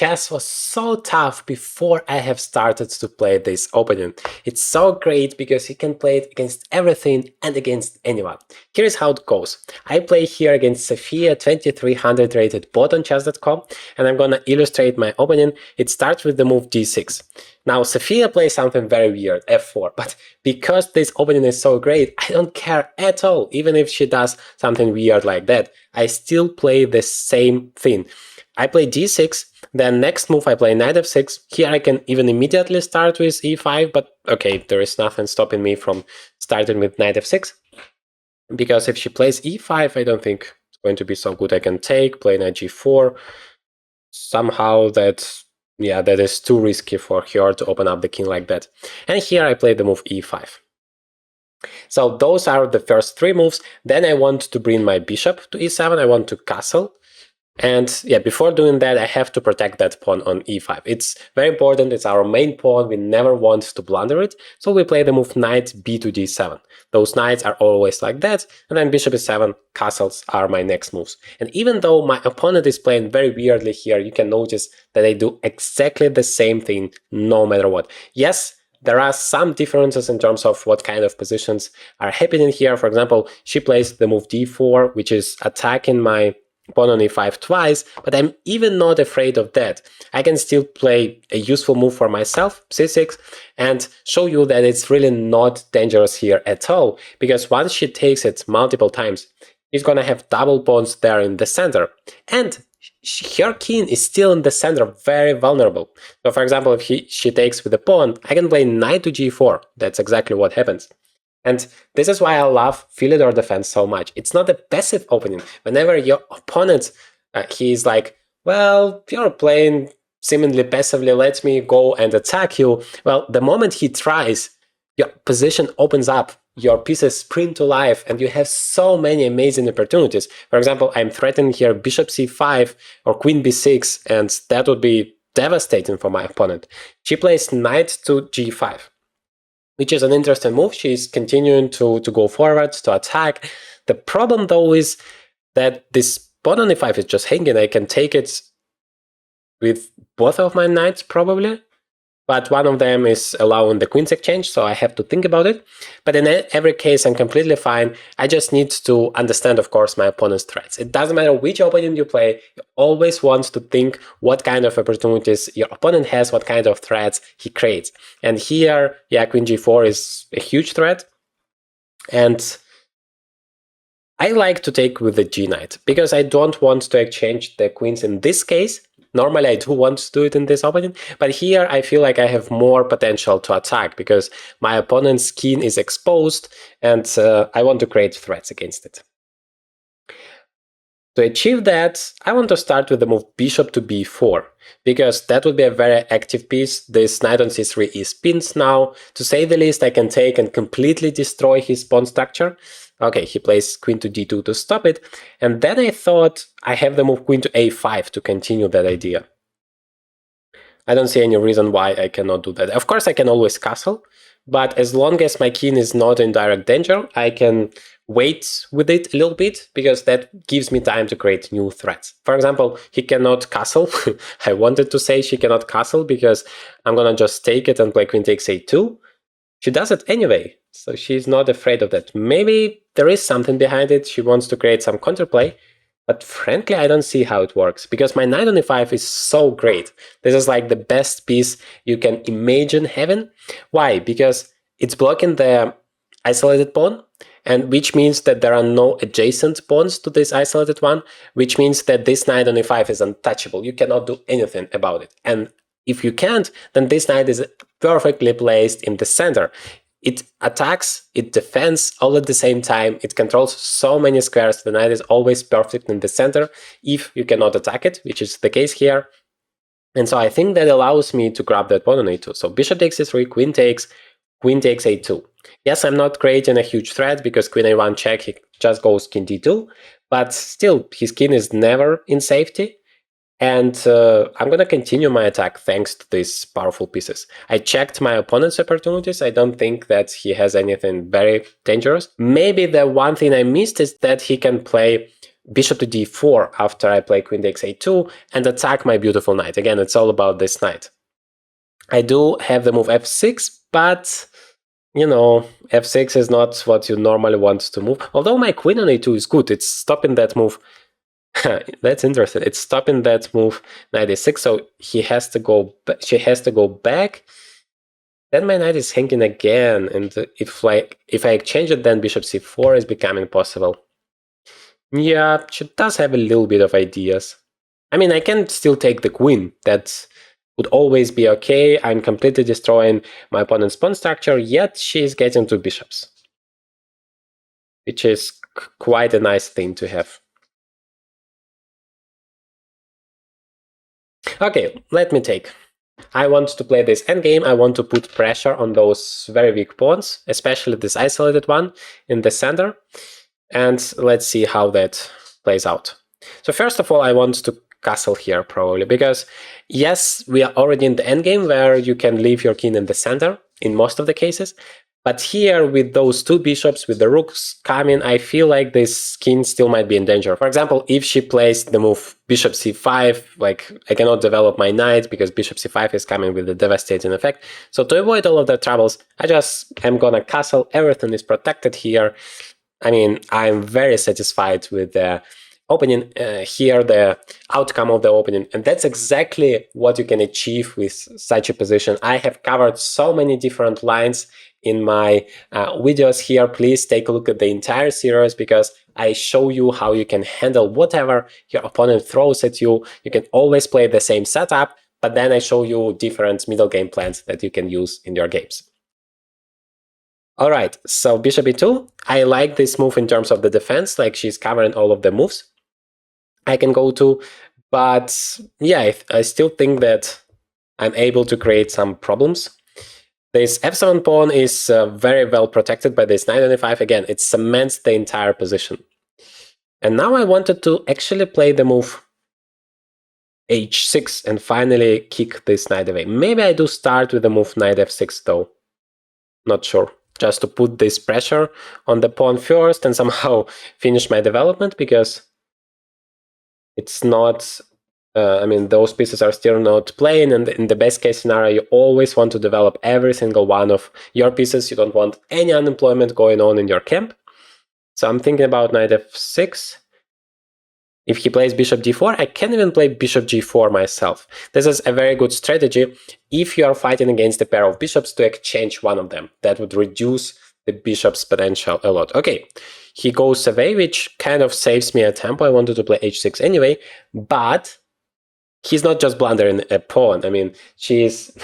chess was so tough before I have started to play this opening. It's so great because you can play it against everything and against anyone. Here's how it goes. I play here against Sophia 2300 rated bot on chess.com, and I'm gonna illustrate my opening. It starts with the move d6. Now Sophia plays something very weird, f4, but because this opening is so great, I don't care at all. Even if she does something weird like that, I still play the same thing. I play d6, then next move I play knight f6. Here I can even immediately start with e5, but okay, there is nothing stopping me from starting with knight f6. Because if she plays e5, I don't think it's going to be so good. I can take, play knight g4. Somehow that is too risky for her to open up the king like that. And here I play the move e5. So those are the first three moves. Then I want to bring my bishop to e7. I want to castle. And yeah, before doing that, I have to protect that pawn on e5. It's very important. It's our main pawn. We never want to blunder it. So we play the move knight b2 d7. Those knights are always like that. And then bishop e7, castles are my next moves. And even though my opponent is playing very weirdly here, you can notice that I do exactly the same thing no matter what. Yes, there are some differences in terms of what kind of positions are happening here. For example, she plays the move d4, which is attacking my pawn on e5 twice, but I'm even not afraid of that. I can still play a useful move for myself, c6, and show you that it's really not dangerous here at all, because once she takes it multiple times, she's gonna have double pawns there in the center, and her king is still in the center, very vulnerable. So for example, if she takes with a pawn, I can play knight to g4. That's exactly what happens. And this is why I love Philidor defense so much. It's not a passive opening. Whenever your opponent, he's like, well, you're playing seemingly passively, let me go and attack you. Well, the moment he tries, your position opens up, your pieces spring to life, and you have so many amazing opportunities. For example, I'm threatening here bishop c5 or queen b6, and that would be devastating for my opponent. She plays knight to g5. Which is an interesting move. She's continuing to go forward, to attack. The problem, though, is that this pawn on e5 is just hanging. I can take it with both of my knights, probably. But one of them is allowing the queen's exchange, so I have to think about it. But in every case, I'm completely fine. I just need to understand, of course, my opponent's threats. It doesn't matter which opponent you play, you always want to think what kind of opportunities your opponent has, what kind of threats he creates. And here, yeah, queen g4 is a huge threat. And I like to take with the g-knight, because I don't want to exchange the queens in this case. Normally, I do want to do it in this opening, but here I feel like I have more potential to attack because my opponent's king is exposed and I want to create threats against it. To achieve that, I want to start with the move bishop to b4, because that would be a very active piece. This knight on c3 is pinned now. To say the least, I can take and completely destroy his pawn structure. Okay, he plays queen to d2 to stop it, and then I thought I have the move queen to a5 to continue that idea. I don't see any reason why I cannot do that. Of course, I can always castle, but as long as my king is not in direct danger, I can wait with it a little bit, because that gives me time to create new threats. For example, he cannot castle. I wanted to say she cannot castle, because I'm gonna just take it and play queen takes a2. She does it anyway, so she's not afraid of that. Maybe there is something behind it. She wants to create some counterplay, but frankly, I don't see how it works, because my knight on e5 is so great. This is like the best piece you can imagine having. Why? Because it's blocking the isolated pawn, and which means that there are no adjacent pawns to this isolated one, which means that this knight on e5 is untouchable. You cannot do anything about it. And if you can't, then this knight is perfectly placed in the center. It attacks, it defends all at the same time, it controls so many squares, the knight is always perfect in the center if you cannot attack it, which is the case here. And so I think that allows me to grab that pawn on a2. So bishop takes e3, queen takes a2. Yes, I'm not creating a huge threat, because queen a1 check, he just goes king d2, but still, his king is never in safety. And I'm going to continue my attack thanks to these powerful pieces. I checked my opponent's opportunities. I don't think that he has anything very dangerous. Maybe the one thing I missed is that he can play bishop to d4 after I play queen takes a2 and attack my beautiful knight. Again, it's all about this knight. I do have the move f6, but you know, f6 is not what you normally want to move. Although my queen on a2 is good, it's stopping that move. That's interesting. It's stopping that move knight a6, so she has to go back. Then my knight is hanging again, and if I exchange it, then bishop c4 is becoming possible. Yeah, she does have a little bit of ideas. I mean, I can still take the queen. That would always be okay. I'm completely destroying my opponent's pawn structure, yet she's getting two bishops, which is quite a nice thing to have. Okay, let me take. I want to play this endgame. I want to put pressure on those very weak pawns, especially this isolated one in the center. And let's see how that plays out. So first of all, I want to castle here probably, because yes, we are already in the endgame where you can leave your king in the center in most of the cases. But here, with those two bishops, with the rooks coming, I feel like this king still might be in danger. For example, if she plays the move bishop c5, like I cannot develop my knight because bishop c5 is coming with the devastating effect. So to avoid all of the troubles, I just am gonna castle. Everything is protected here. I mean, I'm very satisfied with the opening here, the outcome of the opening, and that's exactly what you can achieve with such a position. I have covered so many different lines in my videos here. Please take a look at the entire series, because I show you how you can handle whatever your opponent throws at you. You can always play the same setup, but then I show you different middle game plans that you can use in your games. All right, so bishop e2. I like this move in terms of the defense, like she's covering all of the moves I can go to, but yeah, I still think that I'm able to create some problems. This f7 pawn is very well protected by this knight on e5. Again, it cements the entire position. And now I wanted to actually play the move h6 and finally kick this knight away. Maybe I do start with the move knight f6 though. Not sure. Just to put this pressure on the pawn first and somehow finish my development, because it's not, I mean, those pieces are still not playing, and in the best case scenario, you always want to develop every single one of your pieces. You don't want any unemployment going on in your camp. So I'm thinking about knight f6. If he plays bishop d4, I can even play bishop g4 myself. This is a very good strategy if you are fighting against a pair of bishops to exchange one of them. That would reduce the bishop's potential a lot. Okay, he goes away, which kind of saves me a tempo. I wanted to play h6 anyway, but he's not just blundering a pawn. I mean, she's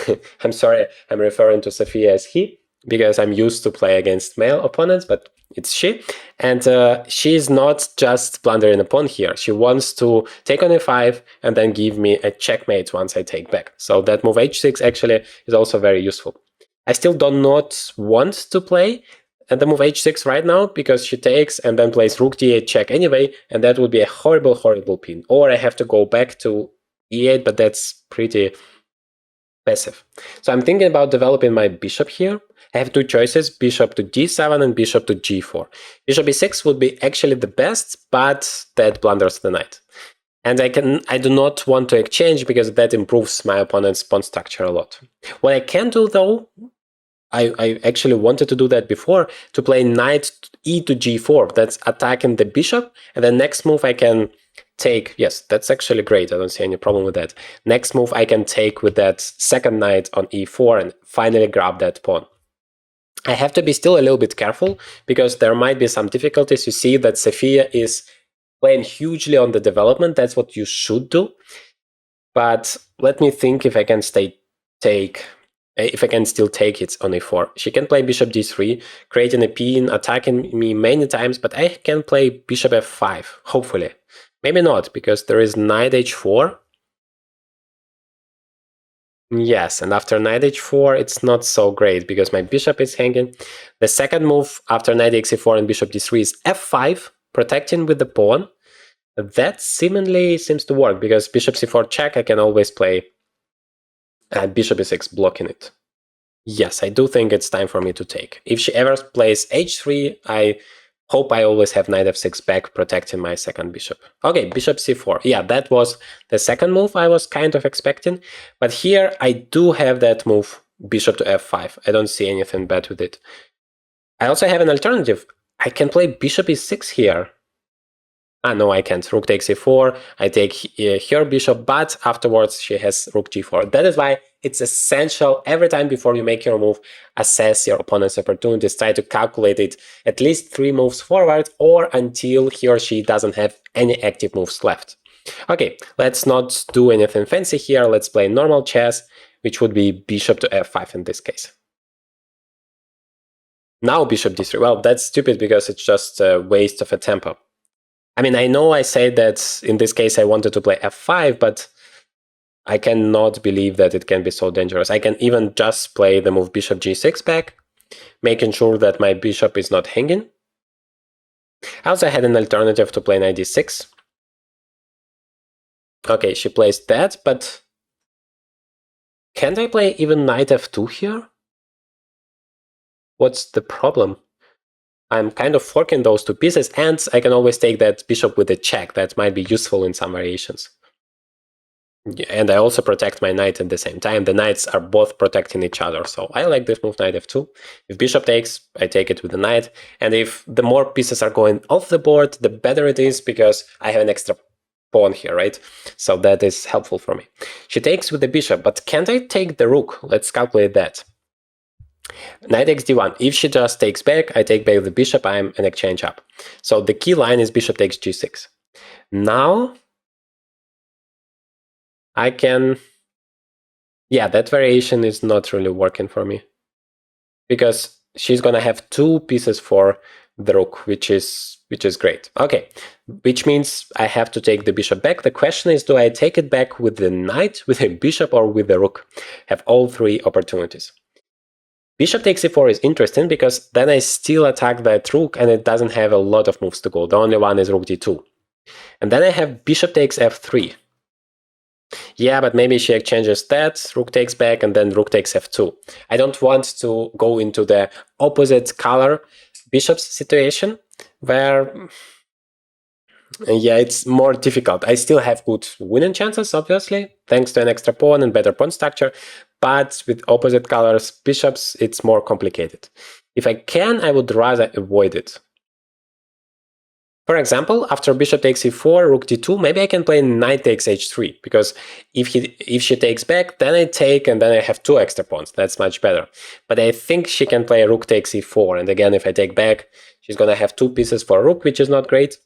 I'm sorry, I'm referring to Sophia as he, because I'm used to play against male opponents, but it's she. And she's not just blundering a pawn here. She wants to take on e5 and then give me a checkmate once I take back. So that move h6 actually is also very useful. I still do not want to play the move h6 right now, because she takes and then plays rook d8 check anyway, and that would be a horrible, horrible pin. Or I have to go back to e8, but that's pretty passive. So I'm thinking about developing my bishop here. I have two choices, bishop to d7 and bishop to g4. Bishop e6 would be actually the best, but that blunders the knight. And I do not want to exchange, because that improves my opponent's pawn structure a lot. What I can do though, I actually wanted to do that before, to play knight e to g4. That's attacking the bishop, and the next move I can take. Yes, that's actually great. I don't see any problem with that. Next move I can take with that second knight on e4 and finally grab that pawn. I have to be still a little bit careful, because there might be some difficulties. You see that Sophia is playing hugely on the development. That's what you should do. But let me think if I can still take it on e4. She can play bishop d3, creating a pin, attacking me many times, but I can play bishop f5, hopefully. Maybe not, because there is knight h4. Yes, and after knight h4, it's not so great, because my bishop is hanging. The second move after knight xe4 and bishop d3 is f5, protecting with the pawn. That seemingly seems to work, because bishop c4 check, I can always play bishop e6, blocking it. Yes, I do think it's time for me to take. If she ever plays h3, I Hope I always have knight f6 back protecting my second bishop. Okay, bishop c4. Yeah, that was the second move I was kind of expecting. But here I do have that move, bishop to f5. I don't see anything bad with it. I also have an alternative. I can play bishop e6 here. Ah, no, I can't. Rook takes e4. I take her bishop, but afterwards she has rook g4. That is why it's essential every time before you make your move, assess your opponent's opportunities, try to calculate it at least 3 moves forward or until he or she doesn't have any active moves left. Okay, let's not do anything fancy here. Let's play normal chess, which would be bishop to f5 in this case. Now bishop d3. Well, that's stupid because it's just a waste of a tempo. I mean, I know I said that in this case I wanted to play f5, but I cannot believe that it can be so dangerous. I can even just play the move bishop g6 back, making sure that my bishop is not hanging. I also had an alternative to play knight d6. Okay, she plays that, but can't I play even knight f2 here? What's the problem? I'm kind of forking those 2 pieces, and I can always take that bishop with a check. That might be useful in some variations. And I also protect my knight at the same time. The knights are both protecting each other, so I like this move, knight f2. If bishop takes, I take it with the knight, and if the more pieces are going off the board, the better it is, because I have an extra pawn here, right? So that is helpful for me. She takes with the bishop, but can't I take the rook? Let's calculate that. Knight takes d1. If she just takes back, I take back the bishop, I'm an exchange up. So the key line is bishop takes g6. Now I can... Yeah, that variation is not really working for me, because she's gonna have 2 pieces for the rook, which is great. Okay, which means I have to take the bishop back. The question is, do I take it back with the knight, with the bishop, or with the rook? Have all 3 opportunities. Bishop takes e4 is interesting because then I still attack that rook and it doesn't have a lot of moves to go. The only one is rook d2. And then I have bishop takes f3. Yeah, but maybe she exchanges that, rook takes back, and then rook takes f2. I don't want to go into the opposite color bishops situation where, yeah, it's more difficult. I still have good winning chances, obviously, thanks to an extra pawn and better pawn structure, but with opposite colors bishops, it's more complicated. If I can, I would rather avoid it. For example, after bishop takes e4, rook d2, maybe I can play knight takes h3, because if she takes back, then I take, and then I have 2 extra pawns. That's much better. But I think she can play rook takes e4, and again, if I take back, she's gonna have 2 pieces for rook, which is not great.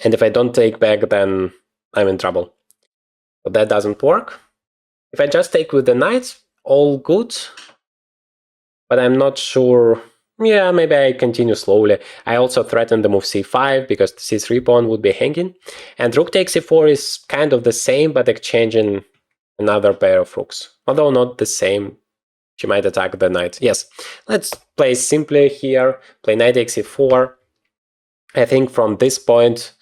And if I don't take back, then I'm in trouble. So that doesn't work. If I just take with the knight, all good. But I'm not sure. Yeah, maybe I continue slowly. I also threaten the move c5 because the c3 pawn would be hanging. And rook takes e4 is kind of the same, but exchanging another pair of rooks. Although not the same. She might attack the knight. Yes, let's play simply here. Play knight takes e4. I think from this point,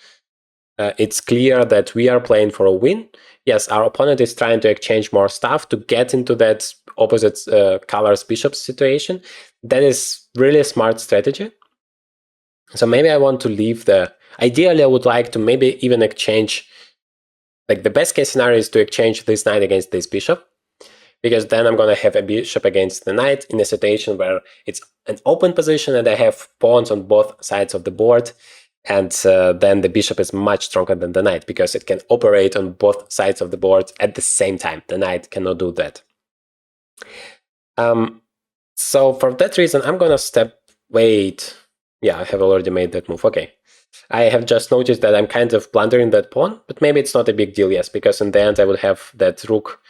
it's clear that we are playing for a win. Yes, our opponent is trying to exchange more stuff to get into that opposite colors bishops situation. That is really a smart strategy. So maybe I want to leave the... Ideally, I would like to maybe even exchange... Like the best case scenario is to exchange this knight against this bishop, because then I'm going to have a bishop against the knight in a situation where it's an open position and I have pawns on both sides of the board. And then the bishop is much stronger than the knight because it can operate on both sides of the board at the same time. The knight cannot do that. So for that reason, I'm gonna wait. Yeah, I have already made that move. Okay. I have just noticed that I'm kind of blundering that pawn, but maybe it's not a big deal, yes, because in the end I would have that rook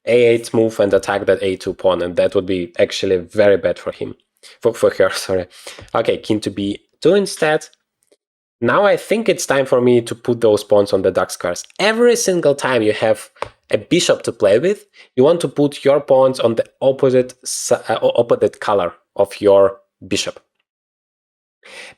a8 move and attack that a2 pawn, and that would be actually very bad for him. For her, sorry. Okay, king to b2 instead. Now I think it's time for me to put those pawns on the dark squares. Every single time you have a bishop to play with, you want to put your pawns on the opposite color of your bishop.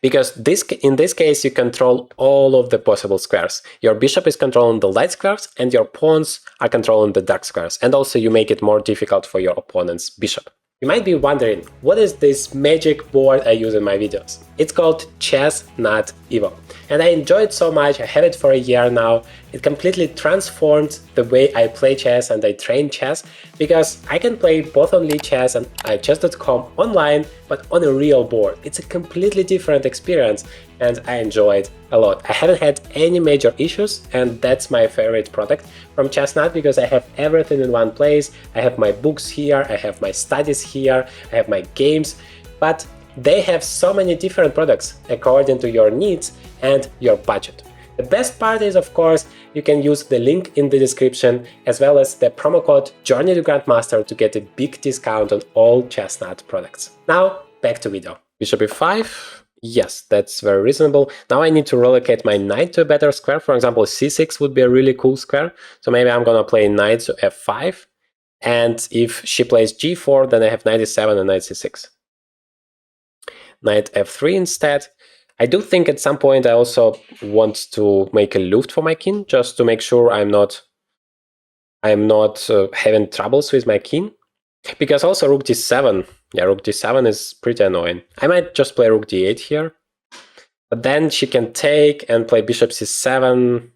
Because in this case, you control all of the possible squares. Your bishop is controlling the light squares, and your pawns are controlling the dark squares. And also you make it more difficult for your opponent's bishop, You might be wondering, what is this magic board I use in my videos? It's called Chess Not Evo, and I enjoy it so much. I have it for a year now. It completely transformed the way I play chess and I train chess, because I can play both on Chess and chess.com online, but on a real board. It's a completely different experience, and I enjoy it a lot. I haven't had any major issues, and that's my favorite product from Chessnut, because I have everything in one place. I have my books here, I have my studies here, I have my games, but they have so many different products according to your needs and your budget. The best part is, of course, you can use the link in the description as well as the promo code Journey to Grandmaster to get a big discount on all Chessnut products. Now, back to video. Bishop e5. Yes, that's very reasonable. Now I need to relocate my knight to a better square. For example, c6 would be a really cool square. So maybe I'm gonna play knight to f5. And if she plays g4, then I have knight e7 and knight c6. Knight f3 instead. I do think at some point I also want to make a luft for my king, just to make sure I'm not having troubles with my king. Because also rook d7, yeah, rook d7 is pretty annoying. I might just play rook d8 here, but then she can take and play bishop c7.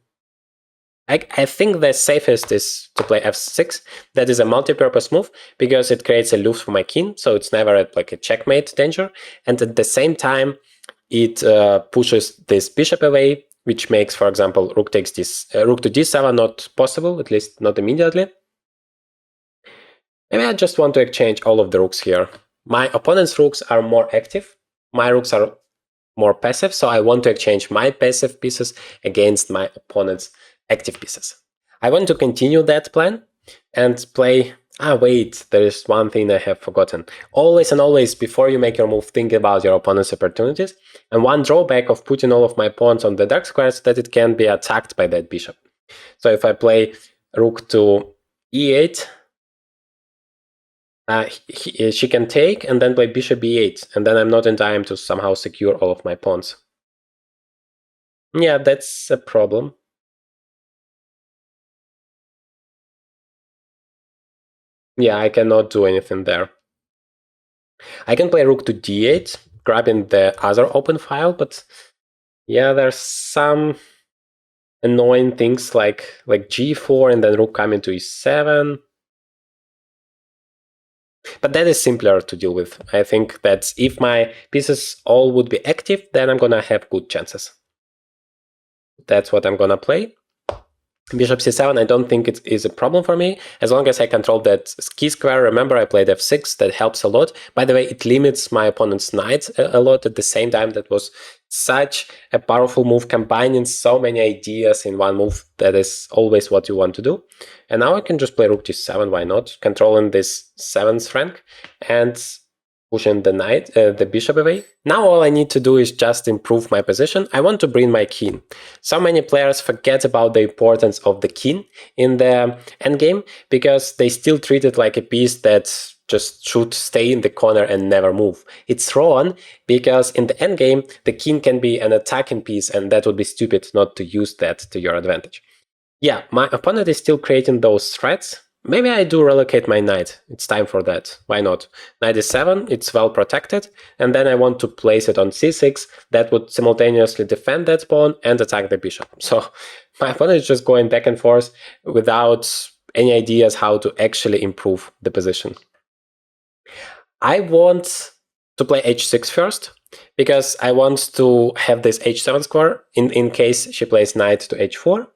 I think the safest is to play f6. That is a multi-purpose move, because it creates a luft for my king, so it's never like a checkmate danger, and at the same time it pushes this bishop away, which makes, for example, rook to d7 not possible, at least not immediately. Maybe I just want to exchange all of the rooks here. My opponent's rooks are more active, my rooks are more passive, so I want to exchange my passive pieces against my opponent's active pieces. I want to continue that plan and play... wait, there is one thing I have forgotten. Always and always, before you make your move, think about your opponent's opportunities. And one drawback of putting all of my pawns on the dark square is that it can be attacked by that bishop. So if I play rook to e8, she can take and then play bishop b8, and then I'm not in time to somehow secure all of my pawns. Yeah, that's a problem. Yeah, I cannot do anything there. I can play rook to d8, grabbing the other open file, but yeah, there's some annoying things like g4 and then rook coming to e7. But that is simpler to deal with. I think that if my pieces all would be active, then I'm gonna have good chances. That's what I'm gonna play. Bishop c7, I don't think it is a problem for me, as long as I control that key square. Remember, I played f6, that helps a lot. By the way, it limits my opponent's knight a lot at the same time. That was such a powerful move, combining so many ideas in one move. That is always what you want to do. And now I can just play rook d7, why not? Controlling this 7th rank and pushing the knight, the bishop away. Now all I need to do is just improve my position. I want to bring my king. So many players forget about the importance of the king in the endgame, because they still treat it like a piece that just should stay in the corner and never move. It's wrong, because in the endgame, the king can be an attacking piece, and that would be stupid not to use that to your advantage. Yeah, my opponent is still creating those threats. Maybe I do relocate my knight. It's time for that. Why not? Knight e7, it's well protected, and then I want to place it on c6. That would simultaneously defend that pawn and attack the bishop. So my opponent is just going back and forth without any ideas how to actually improve the position. I want to play h6 first, because I want to have this h7 square in case she plays knight to h4.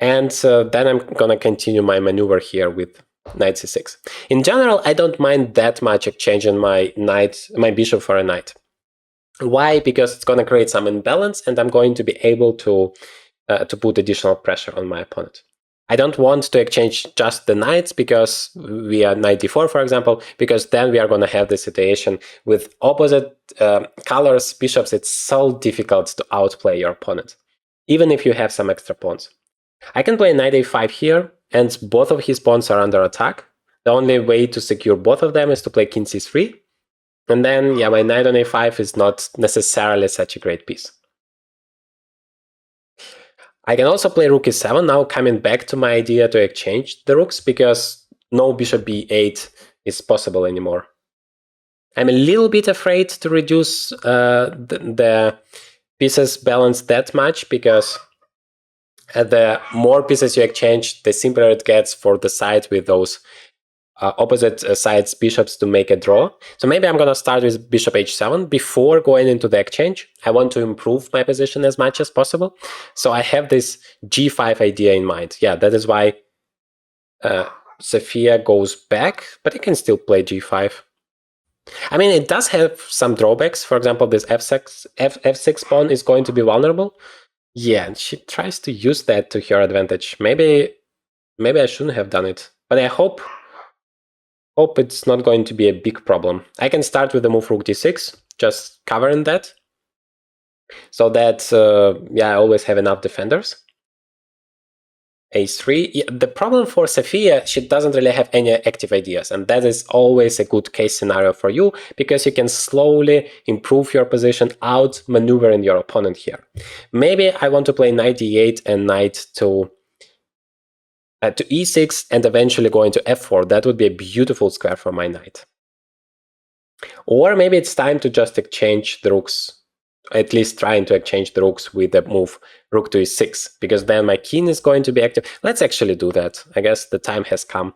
And then I'm gonna continue my maneuver here with knight c6. In general, I don't mind that much exchanging my bishop for a knight. Why? Because it's gonna create some imbalance, and I'm going to be able to put additional pressure on my opponent. I don't want to exchange just the knights, because we are knight d4, for example, because then we are gonna have the situation with opposite colors, bishops. It's so difficult to outplay your opponent, even if you have some extra pawns. I can play knight a5 here, and both of his pawns are under attack. The only way to secure both of them is to play king c3. And then, yeah, my knight on a5 is not necessarily such a great piece. I can also play rook e7, now coming back to my idea to exchange the rooks, because no bishop b8 is possible anymore. I'm a little bit afraid to reduce the pieces balance that much, because the more pieces you exchange, the simpler it gets for the side with those opposite sides bishops to make a draw. So maybe I'm going to start with bishop h7 before going into the exchange. I want to improve my position as much as possible. So I have this g5 idea in mind. Yeah, that is why Sophia goes back, but I can still play g5. I mean, it does have some drawbacks. For example, this f6 pawn is going to be vulnerable. Yeah, and she tries to use that to her advantage. Maybe I shouldn't have done it, but I hope it's not going to be a big problem. I can start with the move rook d6, just covering that, so that yeah, I always have enough defenders. a3. Yeah, the problem for Sophia, she doesn't really have any active ideas, and that is always a good case scenario for you, because you can slowly improve your position, out maneuvering your opponent here. Maybe I want to play knight d8 and knight to e6 and eventually go into f4. That would be a beautiful square for my knight. Or maybe it's time to just exchange the rooks, at least trying to exchange the rooks with the move rook to e6, because then my king is going to be active. Let's actually do that. I guess the time has come.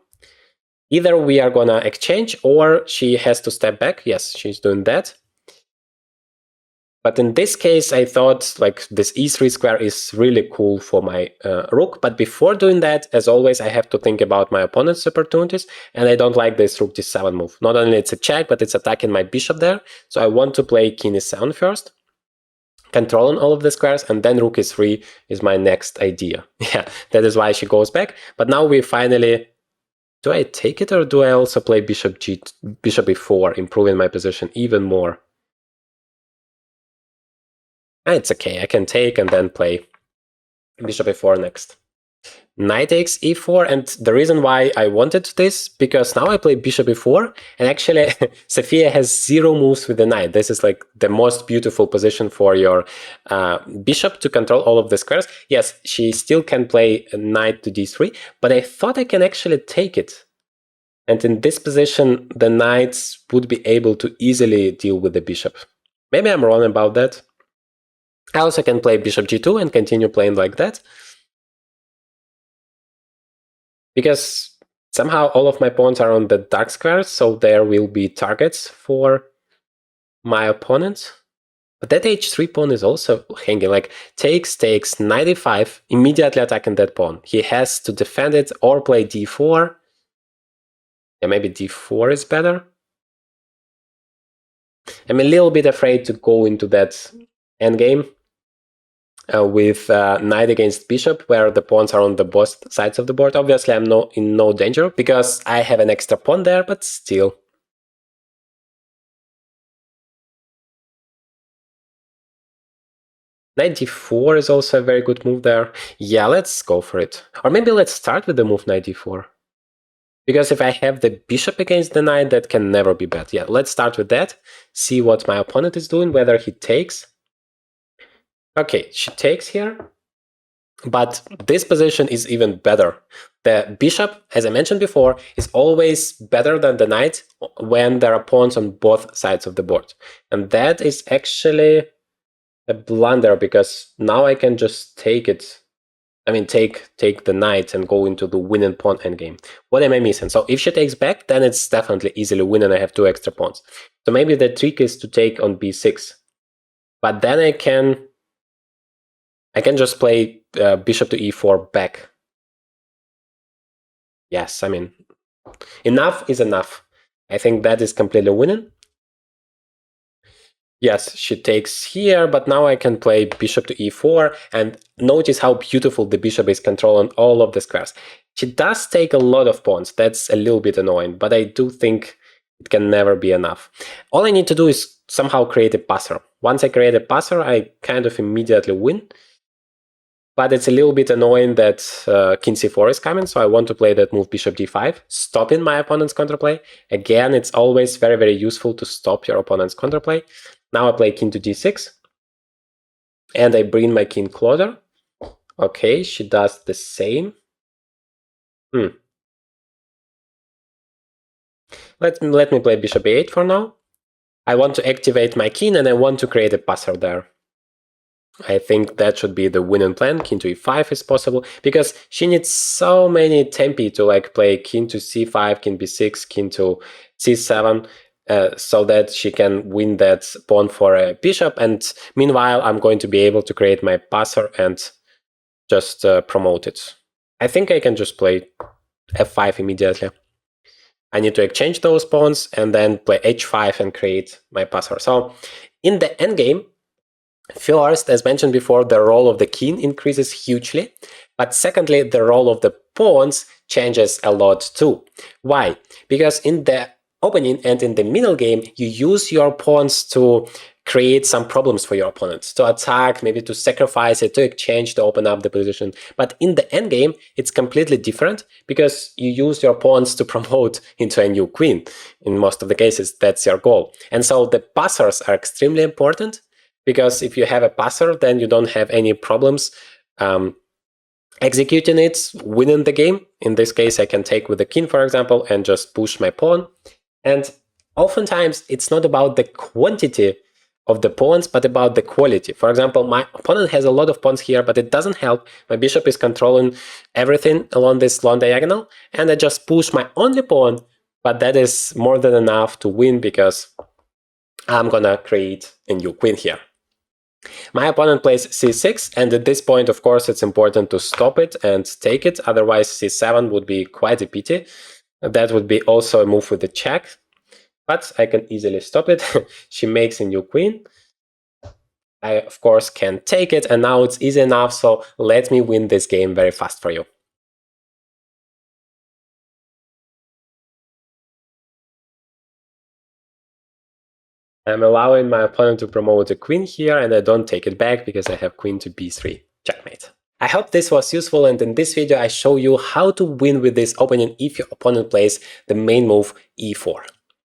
Either we are gonna exchange, or she has to step back. Yes, she's doing that. But in this case, I thought like this e3 square is really cool for my rook. But before doing that, as always, I have to think about my opponent's opportunities, and I don't like this rook d7 move. Not only it's a check, but it's attacking my bishop there. So I want to play king e7 first, controlling all of the squares, and then rook e3 is my next idea. Yeah, that is why she goes back. But now we finally... Do I take it, or do I also play bishop e4, improving my position even more? It's okay, I can take and then play bishop e4 next. Knight takes e4, and the reason why I wanted this, because now I play bishop e4, and actually Sophia has 0 moves with the knight. This is like the most beautiful position for your bishop to control all of the squares. Yes, she still can play knight to d3, but I thought I can actually take it. And in this position, the knights would be able to easily deal with the bishop. Maybe I'm wrong about that. I also can play bishop g2 and continue playing like that, because somehow all of my pawns are on the dark squares, so there will be targets for my opponent. But that h3 pawn is also hanging, like takes, knight e5, immediately attacking that pawn. He has to defend it or play d4. Yeah, maybe d4 is better. I'm a little bit afraid to go into that endgame with knight against bishop, where the pawns are on the both sides of the board. Obviously, I'm in no danger, because I have an extra pawn there, but still. Knight d4 is also a very good move there. Yeah, let's go for it. Or maybe let's start with the move knight d4. Because if I have the bishop against the knight, that can never be bad. Yeah, let's start with that. See what my opponent is doing, whether he takes. Okay, she takes here. But this position is even better. The bishop, as I mentioned before, is always better than the knight when there are pawns on both sides of the board. And that is actually a blunder, because now I can just take it. I mean, take the knight and go into the winning pawn endgame. What am I missing? So if she takes back, then it's definitely easily win, and I have 2 extra pawns. So maybe the trick is to take on b6. But then I can just play bishop to e4 back. Yes, I mean, enough is enough. I think that is completely winning. Yes, she takes here, but now I can play bishop to e4, and notice how beautiful the bishop is controlling all of the squares. She does take a lot of pawns. That's a little bit annoying, but I do think it can never be enough. All I need to do is somehow create a passer. Once I create a passer, I kind of immediately win. But it's a little bit annoying that king c4 is coming, so I want to play that move bishop d5, stopping my opponent's counterplay. Again, it's always very, very useful to stop your opponent's counterplay. Now I play king to d6, and I bring my king closer. Okay, she does the same. Let me play bishop a8 for now. I want to activate my king and I want to create a passer there. I think that should be the winning plan. King to e5 is possible because she needs so many tempi to like play king to c5, king b6, king to c7, so that she can win that pawn for a bishop. And meanwhile, I'm going to be able to create my passer and just promote it. I think I can just play f5 immediately. I need to exchange those pawns and then play h5 and create my passer. So in the endgame, first, as mentioned before, the role of the king increases hugely, but secondly, the role of the pawns changes a lot too. Why? Because in the opening and in the middle game, you use your pawns to create some problems for your opponent, to attack, maybe to sacrifice it, to exchange, to open up the position. But in the endgame, it's completely different because you use your pawns to promote into a new queen. In most of the cases, that's your goal. And so the passers are extremely important, because if you have a passer, then you don't have any problems executing it, winning the game. In this case, I can take with the king, for example, and just push my pawn. And oftentimes, it's not about the quantity of the pawns, but about the quality. For example, my opponent has a lot of pawns here, but it doesn't help. My bishop is controlling everything along this long diagonal, and I just push my only pawn, but that is more than enough to win because I'm gonna create a new queen here. My opponent plays c6, and at this point, of course, it's important to stop it and take it, otherwise c7 would be quite a pity. That would be also a move with the check, but I can easily stop it. She makes a new queen. I, of course, can take it, and now it's easy enough, so let me win this game very fast for you. I'm allowing my opponent to promote a queen here, and I don't take it back because I have queen to b3. Checkmate. I hope this was useful, and in this video I show you how to win with this opening if your opponent plays the main move e4.